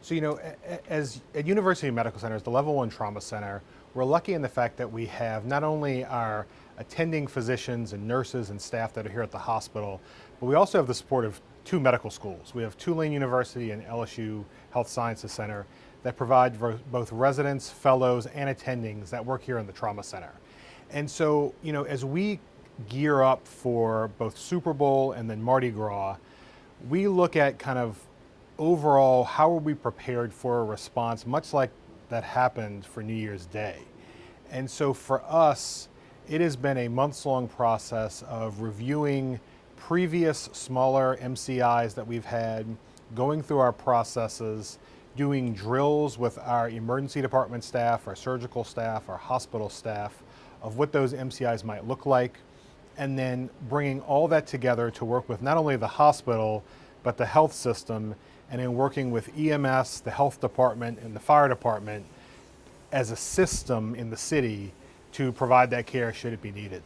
So, as at University Medical Centers, the Level 1 Trauma Center, we're lucky in the fact that we have not only our attending physicians and nurses and staff that are here at the hospital, but we also have the support of two medical schools. We have Tulane University and LSU Health Sciences Center that provide both residents, fellows, and attendings that work here in the Trauma Center. And so, as we gear up for both Super Bowl and then Mardi Gras, we look at kind of overall, how are we prepared for a response, much like that happened for New Year's Day? And so for us, it has been a months-long process of reviewing previous smaller MCIs that we've had, going through our processes, doing drills with our emergency department staff, our surgical staff, our hospital staff, of what those MCIs might look like, and then bringing all that together to work with not only the hospital, but the health system, and in working with EMS, the health department, and the fire department as a system in the city to provide that care should it be needed.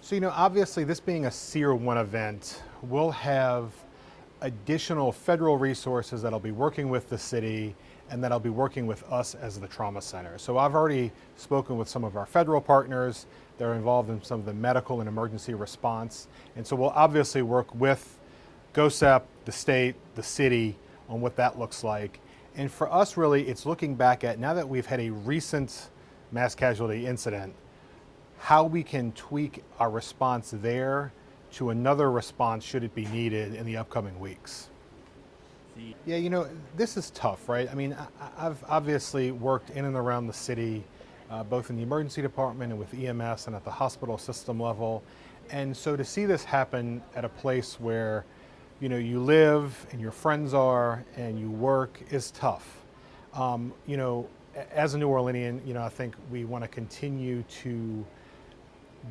So, obviously this being a SEER 1 event, we'll have additional federal resources that'll be working with the city and that'll be working with us as the trauma center. So I've already spoken with some of our federal partners that are involved in some of the medical and emergency response. And so we'll obviously work with GOSEP, the state, the city, on what that looks like. And for us, really, it's looking back at, now that we've had a recent mass casualty incident, how we can tweak our response there to another response should it be needed in the upcoming weeks. Yeah, this is tough, right? I mean, I've obviously worked in and around the city, both in the emergency department and with EMS and at the hospital system level. And so to see this happen at a place where you live and your friends are and you work is tough. As a New Orleanian, I think we want to continue to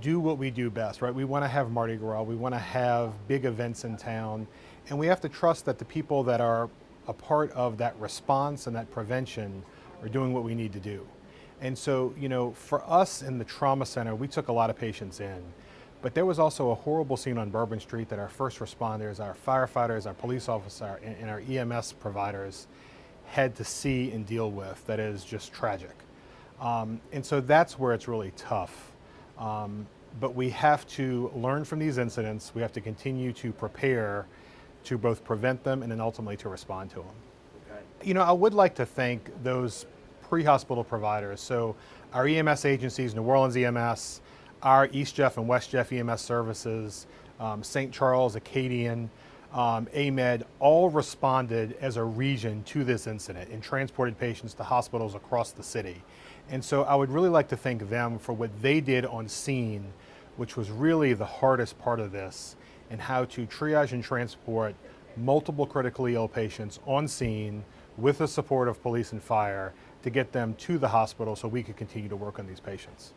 do what we do best, right? We want to have Mardi Gras, we want to have big events in town, and we have to trust that the people that are a part of that response and that prevention are doing what we need to do. And so, for us in the trauma center, we took a lot of patients in. But there was also a horrible scene on Bourbon Street that our first responders, our firefighters, our police officers, and our EMS providers had to see and deal with that is just tragic. And so that's where it's really tough. But we have to learn from these incidents. We have to continue to prepare to both prevent them and then ultimately to respond to them. Okay. I would like to thank those pre-hospital providers. So our EMS agencies, New Orleans EMS, our East Jeff and West Jeff EMS services, St. Charles, Acadian, AMED, all responded as a region to this incident and transported patients to hospitals across the city. And so I would really like to thank them for what they did on scene, which was really the hardest part of this, and how to triage and transport multiple critically ill patients on scene with the support of police and fire to get them to the hospital so we could continue to work on these patients.